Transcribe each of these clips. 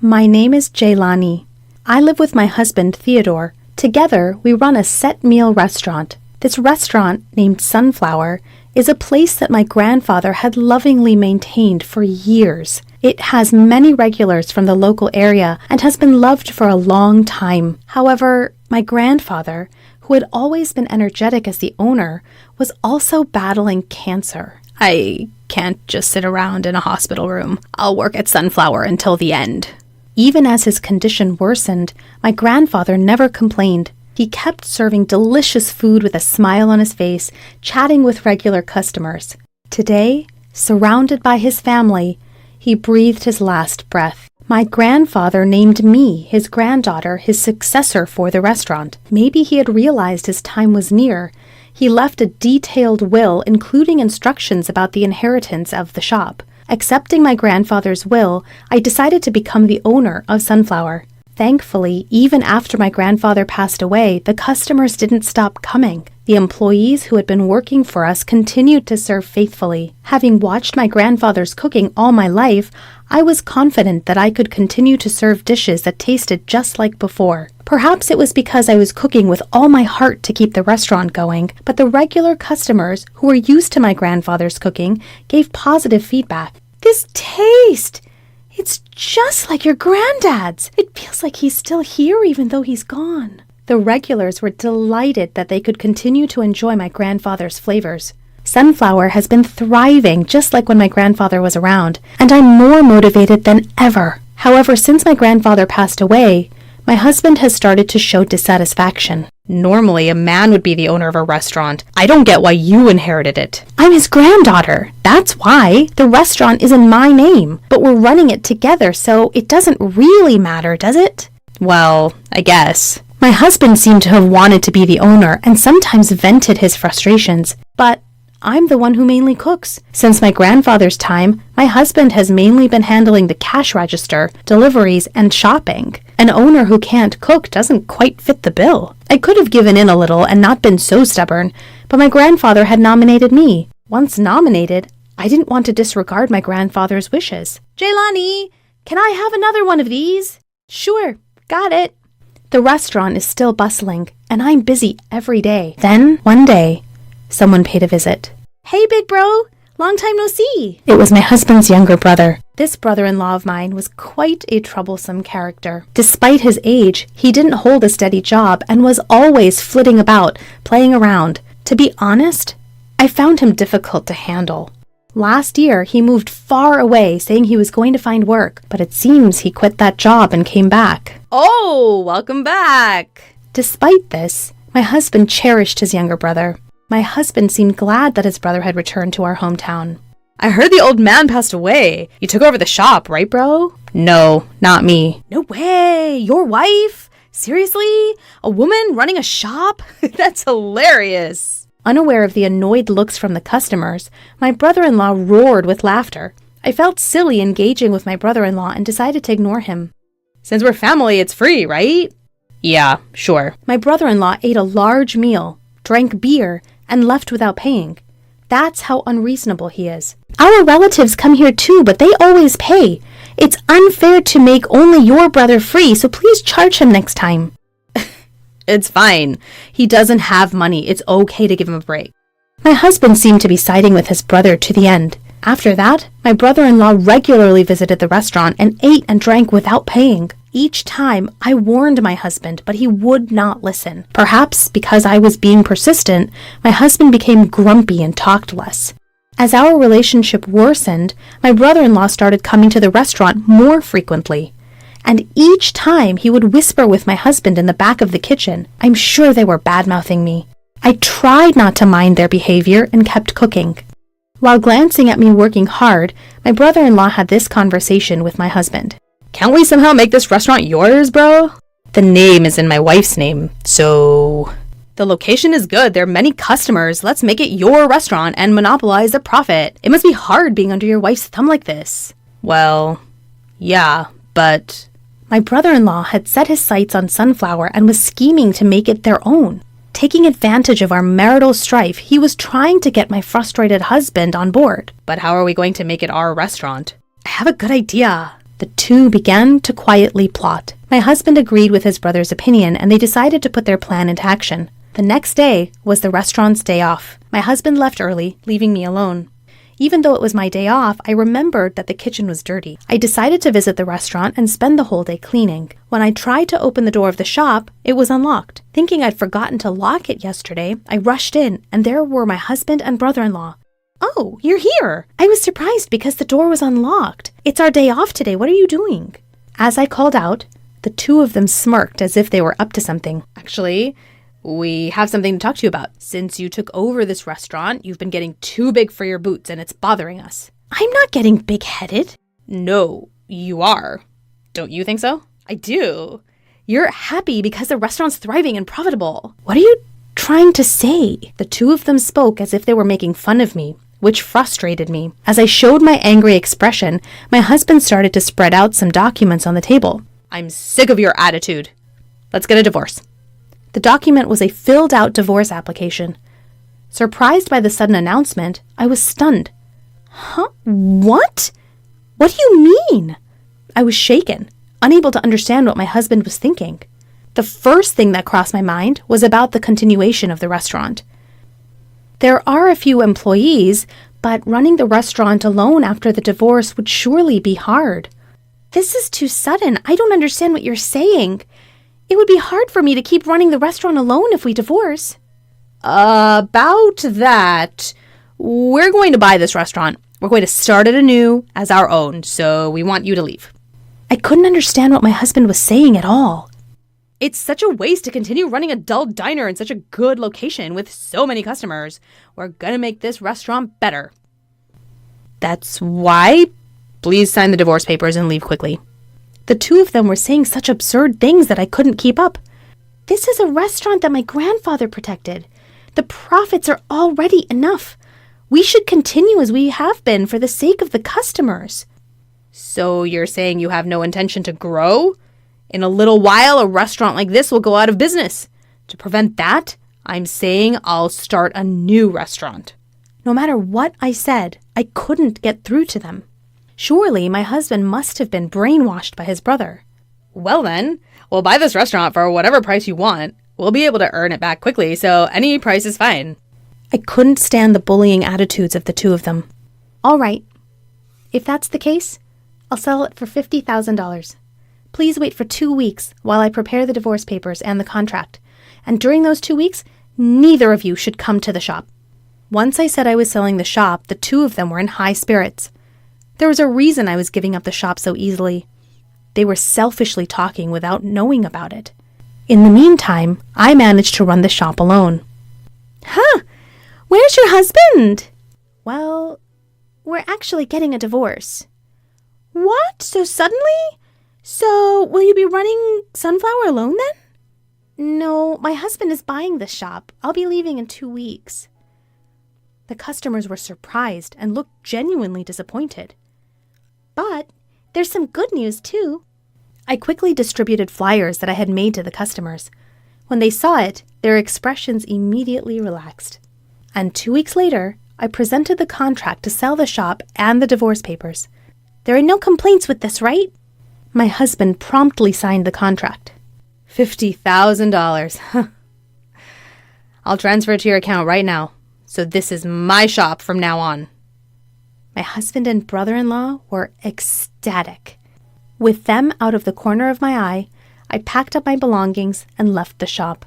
My name is Jaylani. I live with my husband, Theodore. Together, we run a set meal restaurant. This restaurant, named Sunflower, is a place that my grandfather had lovingly maintained for years. It has many regulars from the local area and has been loved for a long time. However, my grandfather, who had always been energetic as the owner, was also battling cancer. I can't just sit around in a hospital room. I'll work at Sunflower until the end. Even as his condition worsened, my grandfather never complained. He kept serving delicious food with a smile on his face, chatting with regular customers. Today, surrounded by his family, he breathed his last breath. My grandfather named me, his granddaughter, his successor for the restaurant. Maybe he had realized his time was near. He left a detailed will, including instructions about the inheritance of the shop. Accepting my grandfather's will, I decided to become the owner of Sunflower. Thankfully, even after my grandfather passed away, the customers didn't stop coming. The employees who had been working for us continued to serve faithfully. Having watched my grandfather's cooking all my life, I was confident that I could continue to serve dishes that tasted just like before. Perhaps it was because I was cooking with all my heart to keep the restaurant going, but the regular customers who were used to my grandfather's cooking gave positive feedback. This taste! It's just like your granddad's. It feels like he's still here even though he's gone. The regulars were delighted that they could continue to enjoy my grandfather's flavors. Sunflower has been thriving just like when my grandfather was around, and I'm more motivated than ever. However, since my grandfather passed away, my husband has started to show dissatisfaction. Normally, a man would be the owner of a restaurant. I don't get why you inherited it. I'm his granddaughter. That's why. The restaurant is in my name, but we're running it together, so it doesn't really matter, does it? Well, I guess. My husband seemed to have wanted to be the owner and sometimes vented his frustrations, but I'm the one who mainly cooks. Since my grandfather's time, my husband has mainly been handling the cash register, deliveries, and shopping. An owner who can't cook doesn't quite fit the bill. I could have given in a little and not been so stubborn, but my grandfather had nominated me. Once nominated, I didn't want to disregard my grandfather's wishes. Jaylani, can I have another one of these? Sure, got it. The restaurant is still bustling, and I'm busy every day. Then, one day, someone paid a visit. Hey, big bro! Long time no see! It was my husband's younger brother. This brother-in-law of mine was quite a troublesome character. Despite his age, he didn't hold a steady job and was always flitting about, playing around. To be honest, I found him difficult to handle. Last year, he moved far away, saying he was going to find work, but it seems he quit that job and came back. Oh, welcome back! Despite this, my husband cherished his younger brother. My husband seemed glad that his brother had returned to our hometown. I heard the old man passed away. You took over the shop, right, bro? No, not me. No way! Your wife? Seriously? A woman running a shop? That's hilarious! Unaware of the annoyed looks from the customers, my brother-in-law roared with laughter. I felt silly engaging with my brother-in-law and decided to ignore him. Since we're family, it's free, right? Yeah, sure. My brother-in-law ate a large meal, drank beer, and left without paying. That's how unreasonable he is. Our relatives come here too, but they always pay. It's unfair to make only your brother free, so please charge him next time. It's fine. He doesn't have money. It's okay to give him a break. My husband seemed to be siding with his brother to the end. After that, my brother-in-law regularly visited the restaurant and ate and drank without paying. Each time, I warned my husband, but he would not listen. Perhaps because I was being persistent, my husband became grumpy and talked less. As our relationship worsened, my brother-in-law started coming to the restaurant more frequently. And each time, he would whisper with my husband in the back of the kitchen. I'm sure they were bad-mouthing me. I tried not to mind their behavior and kept cooking. While glancing at me working hard, my brother-in-law had this conversation with my husband. Can't we somehow make this restaurant yours, bro? The name is in my wife's name, so... The location is good. There are many customers. Let's make it your restaurant and monopolize the profit. It must be hard being under your wife's thumb like this. Well, yeah, but... My brother-in-law had set his sights on Sunflower and was scheming to make it their own. Taking advantage of our marital strife, he was trying to get my frustrated husband on board. But how are we going to make it our restaurant? I have a good idea. The two began to quietly plot. My husband agreed with his brother's opinion, and they decided to put their plan into action. The next day was the restaurant's day off. My husband left early, leaving me alone. Even though it was my day off, I remembered that the kitchen was dirty. I decided to visit the restaurant and spend the whole day cleaning. When I tried to open the door of the shop, it was unlocked. Thinking I'd forgotten to lock it yesterday, I rushed in, and there were my husband and brother-in-law. "Oh, you're here!" I was surprised because the door was unlocked. "It's our day off today. What are you doing?" As I called out, the two of them smirked as if they were up to something. "Actually, we have something to talk to you about. Since you took over this restaurant, you've been getting too big for your boots and it's bothering us." "I'm not getting big-headed." "No, you are. Don't you think so?" "I do. You're happy because the restaurant's thriving and profitable." "What are you trying to say?" The two of them spoke as if they were making fun of me, which frustrated me. As I showed my angry expression, my husband started to spread out some documents on the table. "I'm sick of your attitude. Let's get a divorce." The document was a filled-out divorce application. Surprised by the sudden announcement, I was stunned. "Huh? What? What do you mean?" I was shaken, unable to understand what my husband was thinking. The first thing that crossed my mind was about the continuation of the restaurant. There are a few employees, but running the restaurant alone after the divorce would surely be hard. "This is too sudden. I don't understand what you're saying. It would be hard for me to keep running the restaurant alone if we divorce." About that, we're going to buy this restaurant. We're going to start it anew as our own, so we want you to leave." I couldn't understand what my husband was saying at all. "It's such a waste to continue running a dull diner in such a good location with so many customers. We're going to make this restaurant better." "That's why? Please sign the divorce papers and leave quickly." The two of them were saying such absurd things that I couldn't keep up. "This is a restaurant that my grandfather protected. The profits are already enough. We should continue as we have been for the sake of the customers." "So you're saying you have no intention to grow? In a little while, a restaurant like this will go out of business. To prevent that, I'm saying I'll start a new restaurant." No matter what I said, I couldn't get through to them. Surely my husband must have been brainwashed by his brother. "Well then, we'll buy this restaurant for whatever price you want. We'll be able to earn it back quickly, so any price is fine." I couldn't stand the bullying attitudes of the two of them. "All right. If that's the case, I'll sell it for $50,000. Please wait for 2 weeks while I prepare the divorce papers and the contract. And during those 2 weeks, neither of you should come to the shop." Once I said I was selling the shop, the two of them were in high spirits. There was a reason I was giving up the shop so easily. They were selfishly talking without knowing about it. In the meantime, I managed to run the shop alone. "Huh? Where's your husband?" "Well, we're actually getting a divorce." "What? So suddenly? So, will you be running Sunflower alone then?" "No, my husband is buying the shop. I'll be leaving in 2 weeks." The customers were surprised and looked genuinely disappointed. "But there's some good news, too." I quickly distributed flyers that I had made to the customers. When they saw it, their expressions immediately relaxed. And 2 weeks later, I presented the contract to sell the shop and the divorce papers. "There are no complaints with this, right?" My husband promptly signed the contract. $50,000. I'll transfer it to your account right now. So this is my shop from now on. My husband and brother-in-law were ecstatic. With them out of the corner of my eye, I packed up my belongings and left the shop.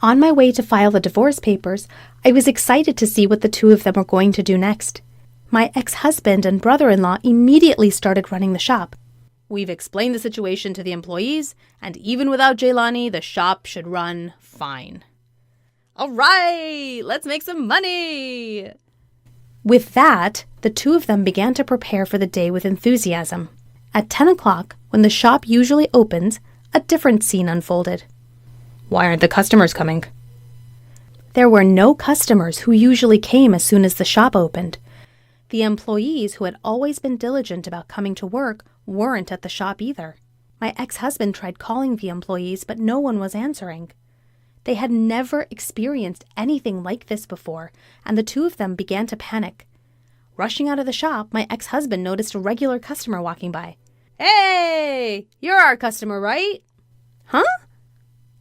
On my way to file the divorce papers, I was excited to see what the two of them were going to do next. My ex-husband and brother-in-law immediately started running the shop. "We've explained the situation to the employees, and even without Jaylani, the shop should run fine." "All right, let's make some money." With that, the two of them began to prepare for the day with enthusiasm. At 10 o'clock, when the shop usually opens, a different scene unfolded. "Why aren't the customers coming?" There were no customers who usually came as soon as the shop opened. The employees who had always been diligent about coming to work weren't at the shop either. My ex-husband tried calling the employees, but no one was answering. They had never experienced anything like this before, and the two of them began to panic. Rushing out of the shop, my ex-husband noticed a regular customer walking by. Hey, you're our customer, right? Huh?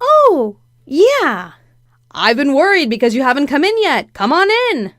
Oh, yeah. I've been worried because you haven't come in yet. Come on in.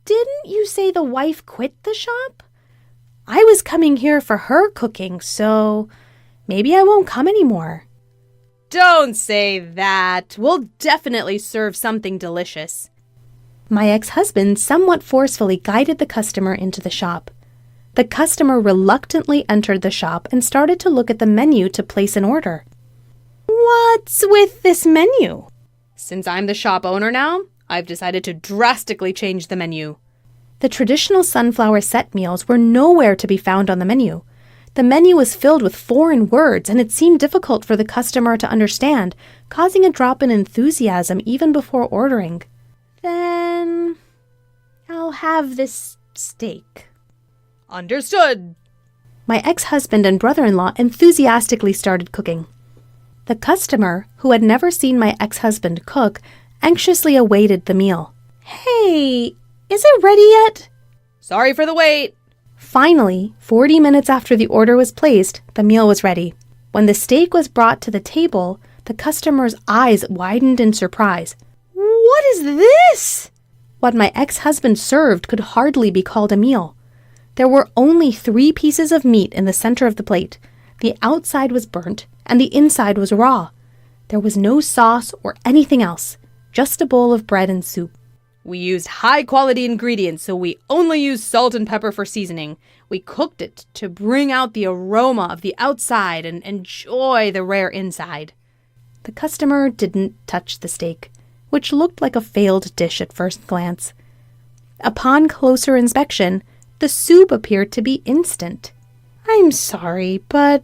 Didn't you say the wife quit the shop? I was coming here for her cooking, so maybe I won't come anymore. Don't say that. We'll definitely serve something delicious. My ex-husband somewhat forcefully guided the customer into the shop. The customer reluctantly entered the shop and started to look at the menu to place an order. What's with this menu? Since I'm the shop owner now, I've decided to drastically change the menu. The traditional sunflower set meals were nowhere to be found on the menu. The menu was filled with foreign words, and it seemed difficult for the customer to understand, causing a drop in enthusiasm even before ordering. Then I'll have this steak. Understood. My ex-husband and brother-in-law enthusiastically started cooking. The customer, who had never seen my ex-husband cook, anxiously awaited the meal. Hey, is it ready yet? Sorry for the wait. Finally, 40 minutes after the order was placed, the meal was ready. When the steak was brought to the table, the customer's eyes widened in surprise. What is this? What my ex-husband served could hardly be called a meal. There were only 3 pieces of meat in the center of the plate. The outside was burnt, and the inside was raw. There was no sauce or anything else, just a bowl of bread and soup. We used high-quality ingredients, so we only used salt and pepper for seasoning. We cooked it to bring out the aroma of the outside and enjoy the rare inside. The customer didn't touch the steak, which looked like a failed dish at first glance. Upon closer inspection, the soup appeared to be instant. I'm sorry, but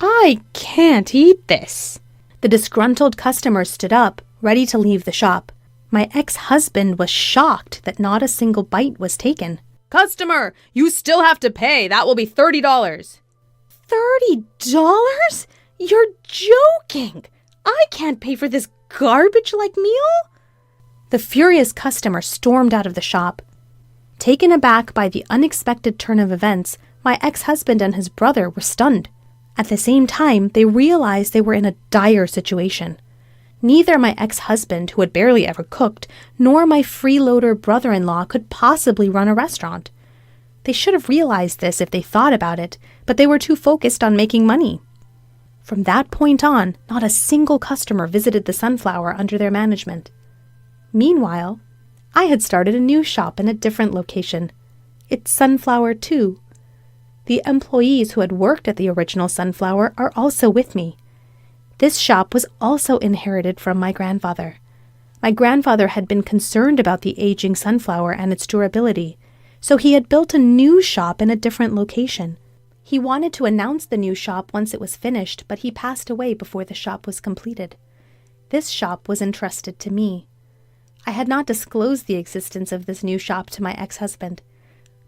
I can't eat this. The disgruntled customer stood up, ready to leave the shop. My ex-husband was shocked that not a single bite was taken. Customer, you still have to pay. That will be $30. $30? You're joking! I can't pay for this garbage-like meal? The furious customer stormed out of the shop. Taken aback by the unexpected turn of events, my ex-husband and his brother were stunned. At the same time, they realized they were in a dire situation. Neither my ex-husband, who had barely ever cooked, nor my freeloader brother-in-law could possibly run a restaurant. They should have realized this if they thought about it, but they were too focused on making money. From that point on, not a single customer visited the Sunflower under their management. Meanwhile, I had started a new shop in a different location. It's Sunflower 2. The employees who had worked at the original Sunflower are also with me. This shop was also inherited from my grandfather. My grandfather had been concerned about the aging sunflower and its durability, so he had built a new shop in a different location. He wanted to announce the new shop once it was finished, but he passed away before the shop was completed. This shop was entrusted to me. I had not disclosed the existence of this new shop to my ex-husband.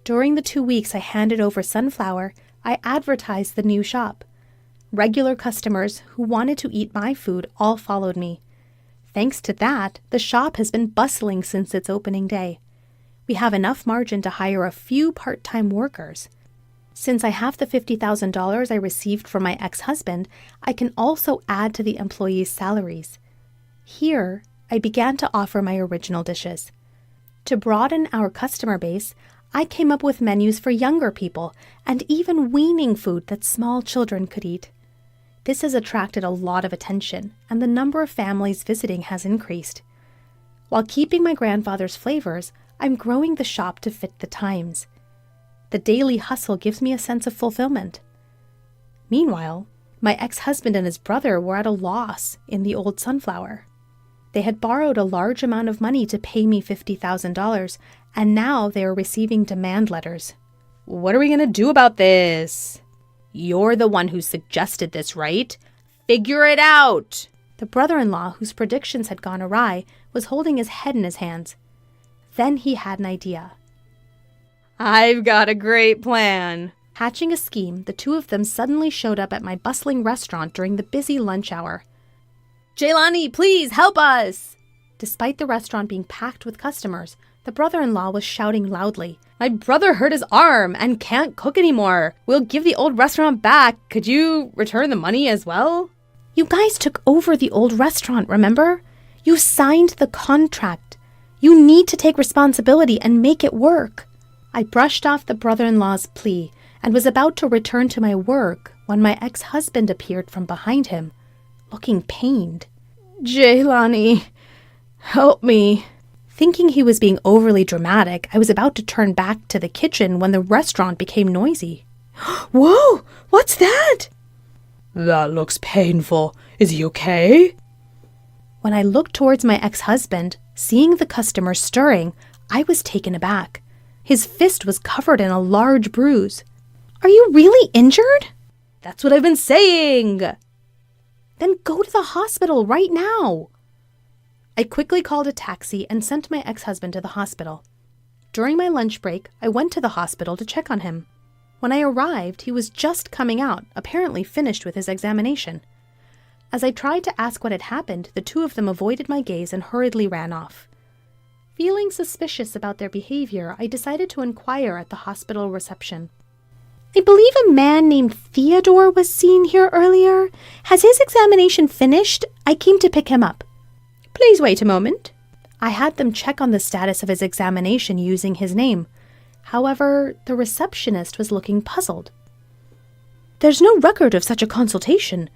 During the 2 weeks I handed over Sunflower, I advertised the new shop. Regular customers who wanted to eat my food all followed me. Thanks to that, the shop has been bustling since its opening day. We have enough margin to hire a few part-time workers. Since I have the $50,000 I received from my ex-husband, I can also add to the employees' salaries. Here, I began to offer my original dishes. To broaden our customer base, I came up with menus for younger people and even weaning food that small children could eat. This has attracted a lot of attention, and the number of families visiting has increased. While keeping my grandfather's flavors, I'm growing the shop to fit the times. The daily hustle gives me a sense of fulfillment. Meanwhile, my ex-husband and his brother were at a loss in the old Sunflower. They had borrowed a large amount of money to pay me $50,000, and now they are receiving demand letters. What are we going to do about this? You're the one who suggested this, right? Figure it out! The brother-in-law, whose predictions had gone awry, was holding his head in his hands. Then he had an idea. I've got a great plan. Hatching a scheme, the two of them suddenly showed up at my bustling restaurant during the busy lunch hour. Jaylani, please help us! Despite the restaurant being packed with customers, The brother-in-law was shouting loudly. My brother hurt his arm and can't cook anymore. We'll give the old restaurant back. Could you return the money as well? You guys took over the old restaurant, remember? You signed the contract. You need to take responsibility and make it work. I brushed off the brother-in-law's plea and was about to return to my work when my ex-husband appeared from behind him, looking pained. Jaylani, help me. Thinking he was being overly dramatic, I was about to turn back to the kitchen when the restaurant became noisy. Whoa! What's that? That looks painful. Is he okay? When I looked towards my ex-husband, seeing the customer stirring, I was taken aback. His fist was covered in a large bruise. Are you really injured? That's what I've been saying. Then go to the hospital right now. I quickly called a taxi and sent my ex-husband to the hospital. During my lunch break, I went to the hospital to check on him. When I arrived, he was just coming out, apparently finished with his examination. As I tried to ask what had happened, the two of them avoided my gaze and hurriedly ran off. Feeling suspicious about their behavior, I decided to inquire at the hospital reception. I believe a man named Theodore was seen here earlier. Has his examination finished? I came to pick him up. Please wait a moment. I had them check on the status of his examination using his name. However, the receptionist was looking puzzled. There's no record of such a consultation.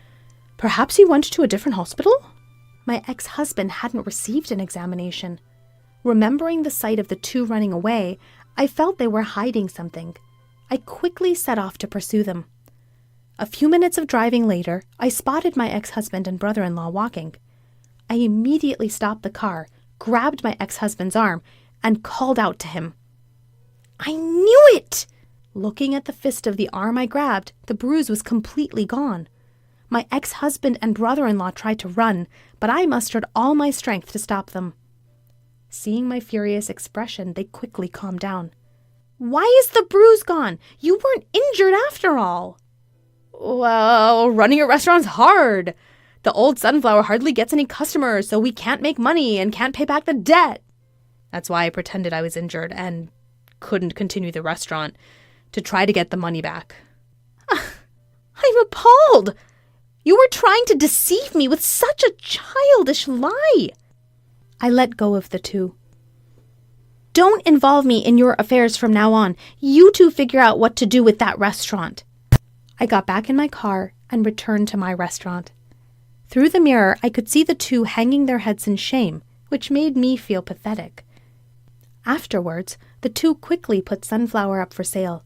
Perhaps he went to a different hospital? My ex-husband hadn't received an examination. Remembering the sight of the two running away, I felt they were hiding something. I quickly set off to pursue them. A few minutes of driving later, I spotted my ex-husband and brother-in-law walking. I immediately stopped the car, grabbed my ex-husband's arm, and called out to him. I knew it! Looking at the fist of the arm I grabbed, the bruise was completely gone. My ex-husband and brother-in-law tried to run, but I mustered all my strength to stop them. Seeing my furious expression, they quickly calmed down. Why is the bruise gone? You weren't injured after all. Well, running a restaurant's hard. The old Sunflower hardly gets any customers, so we can't make money and can't pay back the debt. That's why I pretended I was injured and couldn't continue the restaurant to try to get the money back. I'm appalled. You were trying to deceive me with such a childish lie. I let go of the two. Don't involve me in your affairs from now on. You two figure out what to do with that restaurant. I got back in my car and returned to my restaurant. Through the mirror, I could see the two hanging their heads in shame, which made me feel pathetic. Afterwards, the two quickly put Sunflower up for sale.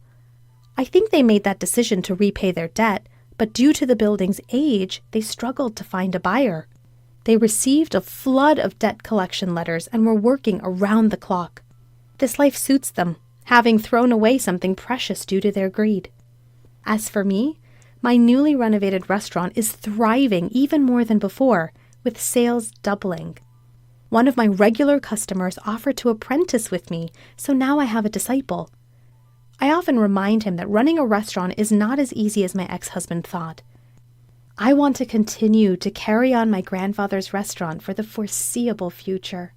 I think they made that decision to repay their debt, but due to the building's age, they struggled to find a buyer. They received a flood of debt collection letters and were working around the clock. This life suits them, having thrown away something precious due to their greed. As for me, my newly renovated restaurant is thriving even more than before, with sales doubling. One of my regular customers offered to apprentice with me, so now I have a disciple. I often remind him that running a restaurant is not as easy as my ex-husband thought. I want to continue to carry on my grandfather's restaurant for the foreseeable future.